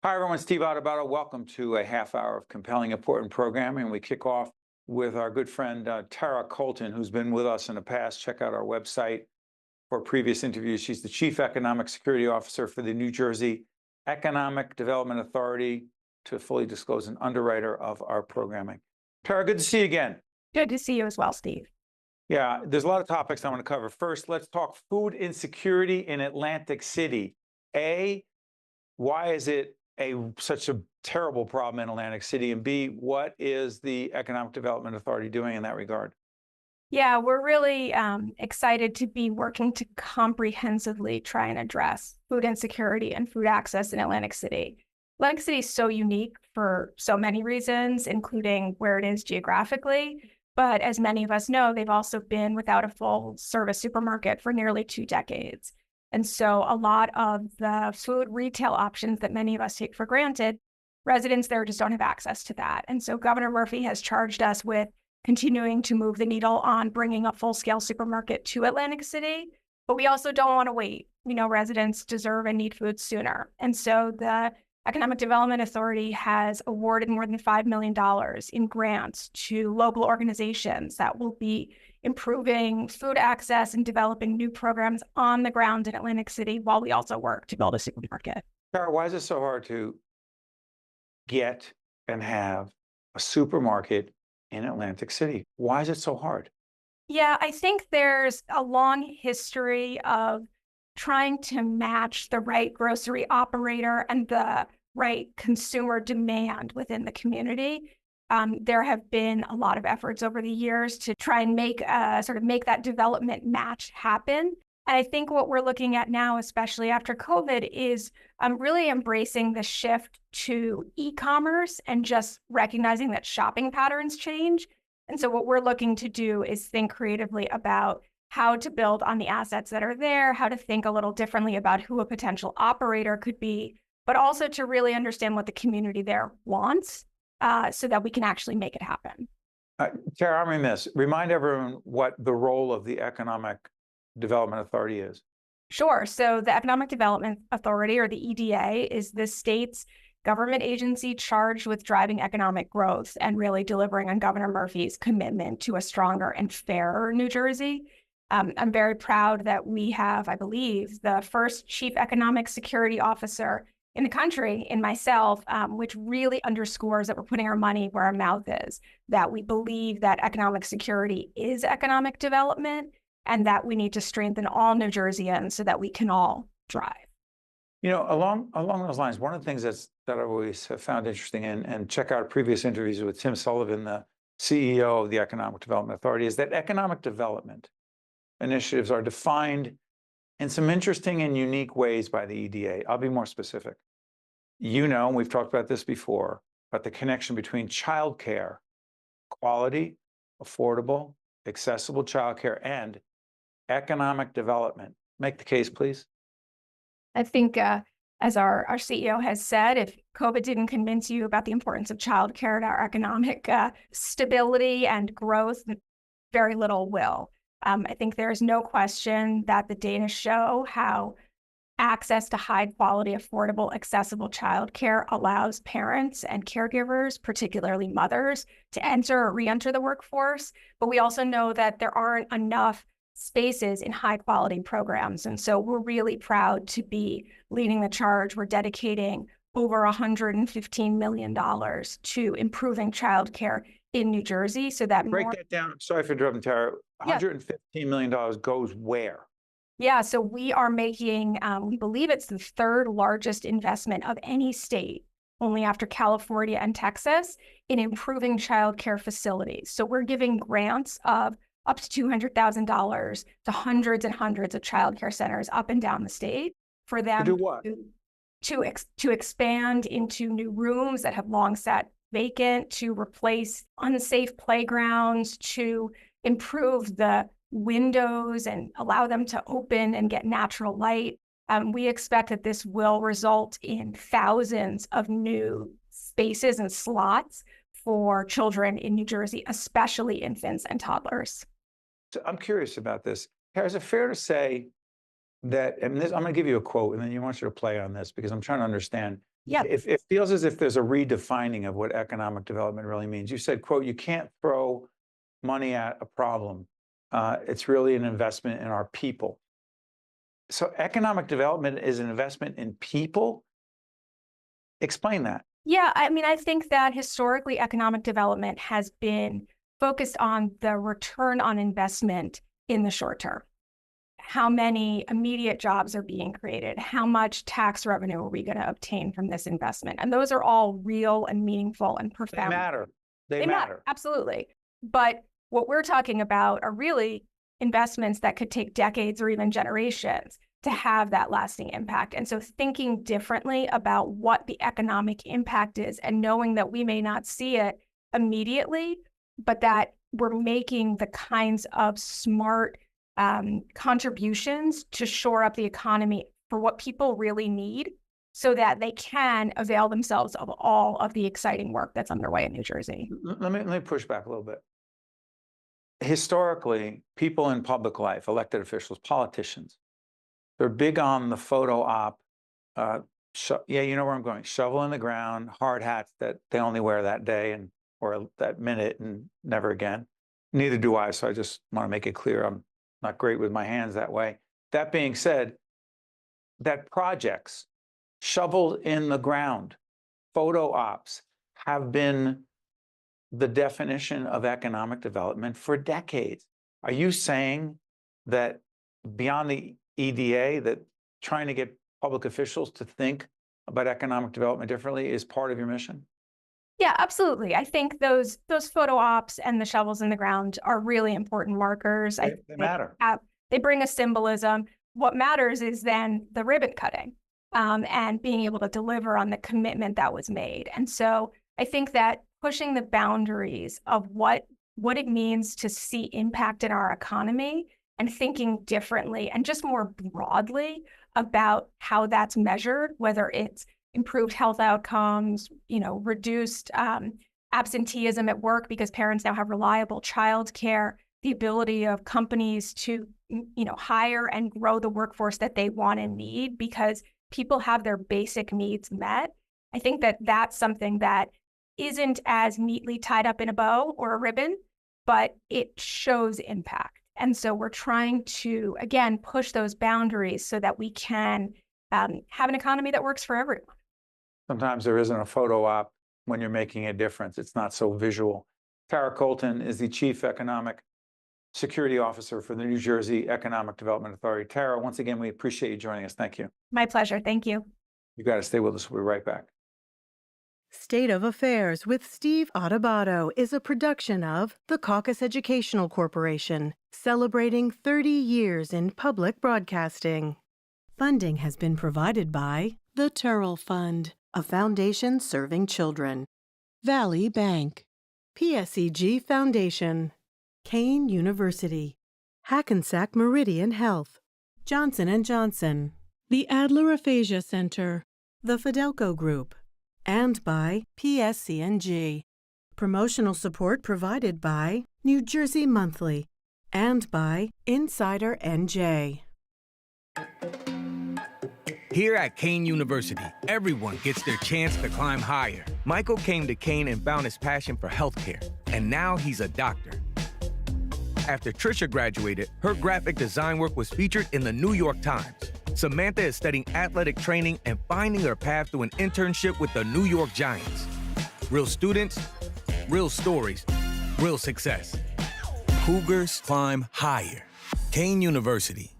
Hi, everyone. Steve Adubato. Welcome to a half hour of compelling, important programming. We kick off with our good friend Tara Colton, who's been with us in the past. Check out our website for previous interviews. She's the Chief Economic Security Officer for the New Jersey Economic Development Authority, to fully disclose, an underwriter of our programming. Tara, good to see you again. Good to see you as well, Steve. Yeah, there's a lot of topics I want to cover. First, let's talk food insecurity in Atlantic City. Why is it such a terrible problem in Atlantic City? And B, what is the Economic Development Authority doing in that regard? Yeah, we're really excited to be working to comprehensively try and address food insecurity and food access in Atlantic City. Atlantic City is so unique for so many reasons, including where it is geographically. But as many of us know, they've also been without a full service supermarket for nearly 2 decades. And so a lot of the food retail options that many of us take for granted, residents there just don't have access to that. And so Governor Murphy has charged us with continuing to move the needle on bringing a full-scale supermarket to Atlantic City. But we also don't want to wait. We know residents deserve and need food sooner. And so the Economic Development Authority has awarded more than $5 million in grants to local organizations that will be improving food access and developing new programs on the ground in Atlantic City while we also work to build a supermarket. Tara, why is it so hard to get and have a supermarket in Atlantic City? Why is it so hard? Yeah, I think there's a long history of trying to match the right grocery operator and the right consumer demand within the community. There have been a lot of efforts over the years to try and make that development match happen. And I think what we're looking at now, especially after COVID, is really embracing the shift to e-commerce and just recognizing that shopping patterns change. And so what we're looking to do is think creatively about how to build on the assets that are there, how to think a little differently about who a potential operator could be, but also to really understand what the community there wants so that we can actually make it happen. Tara, I'm remiss. Remind everyone what the role of the Economic Development Authority is. Sure. So the Economic Development Authority, or the EDA, is the state's government agency charged with driving economic growth and really delivering on Governor Murphy's commitment to a stronger and fairer New Jersey. I'm very proud that we have, I believe, the first chief economic security officer in the country, in myself, which really underscores that we're putting our money where our mouth is, that we believe that economic security is economic development, and that we need to strengthen all New Jerseyans so that we can all thrive. You know, along those lines, one of the things that I've always found interesting, and check out previous interviews with Tim Sullivan, the CEO of the Economic Development Authority, is that economic development initiatives are defined in some interesting and unique ways by the EDA. I'll be more specific. You know, we've talked about this before, about the connection between childcare, quality, affordable, accessible childcare, and economic development. Make the case, please. I think, as our CEO has said, if COVID didn't convince you about the importance of childcare to our economic stability and growth, very little will. I think there is no question that the data show how access to high quality, affordable, accessible childcare allows parents and caregivers, particularly mothers, to enter or re-enter the workforce. But we also know that there aren't enough spaces in high quality programs. And so we're really proud to be leading the charge. We're dedicating over $115 million to improving childcare in New Jersey so that Break that down. I'm sorry for interrupting, Tara. $115 million goes where? Yeah, so we are making, we believe it's the third largest investment of any state, only after California and Texas, in improving childcare facilities. So we're giving grants of up to $200,000 to hundreds and hundreds of childcare centers up and down the state for them to do what? To expand into new rooms that have long sat vacant, to replace unsafe playgrounds, to improve the windows and allow them to open and get natural light. We expect that this will result in thousands of new spaces and slots for children in New Jersey, especially infants and toddlers. So I'm curious about this. Is it fair to say that, and this, I'm going to give you a quote, and then I want you to play on this because I'm trying to understand. Yeah. It feels as if there's a redefining of what economic development really means. You said, quote, you can't throw money at a problem. It's really an investment in our people. So economic development is an investment in people. Explain that. Yeah, I mean, I think that historically economic development has been focused on the return on investment in the short term. How many immediate jobs are being created? How much tax revenue are we going to obtain from this investment? And those are all real and meaningful and profound. They matter. They matter. Absolutely. But what we're talking about are really investments that could take decades or even generations to have that lasting impact. And so thinking differently about what the economic impact is and knowing that we may not see it immediately, but that we're making the kinds of smart contributions to shore up the economy for what people really need so that they can avail themselves of all of the exciting work that's underway in New Jersey. Let me push back a little bit. Historically, people in public life, elected officials, politicians, they're big on the photo op. Yeah, you know where I'm going. Shovel in the ground, hard hats that they only wear that day or that minute and never again. Neither do I. So I just want to make it clear I'm not great with my hands that way. That being said, that projects shoveled in the ground, photo ops have been the definition of economic development for decades. Are you saying that beyond the EDA, that trying to get public officials to think about economic development differently is part of your mission? Yeah, absolutely. I think those photo ops and the shovels in the ground are really important markers. They matter. They bring a symbolism. What matters is then the ribbon cutting and being able to deliver on the commitment that was made. And so I think that pushing the boundaries of what it means to see impact in our economy and thinking differently and just more broadly about how that's measured, whether it's improved health outcomes, reduced absenteeism at work because parents now have reliable childcare, the ability of companies to, hire and grow the workforce that they want and need because people have their basic needs met. I think that that's something that isn't as neatly tied up in a bow or a ribbon, but it shows impact. And so we're trying to, again, push those boundaries so that we can have an economy that works for everyone. Sometimes there isn't a photo op when you're making a difference. It's not so visual. Tara Colton is the Chief Economic Security Officer for the New Jersey Economic Development Authority. Tara, once again, we appreciate you joining us. Thank you. My pleasure. Thank you. You got to stay with us. We'll be right back. State of Affairs with Steve Adubato is a production of the Caucus Educational Corporation, celebrating 30 years in public broadcasting. Funding has been provided by the Turrell Fund, a foundation serving children, Valley Bank, PSEG Foundation, Kane University, Hackensack Meridian Health, Johnson & Johnson, the Adler Aphasia Center, the Fidelco Group, and by PSC&G. Promotional support provided by New Jersey Monthly and by Insider NJ. Here at Kane University, everyone gets their chance to climb higher. Michael came to Kane and found his passion for healthcare, and now he's a doctor. After Trisha graduated, her graphic design work was featured in the New York Times. Samantha is studying athletic training and finding her path through an internship with the New York Giants. Real students, real stories, real success. Cougars climb higher. Kane University.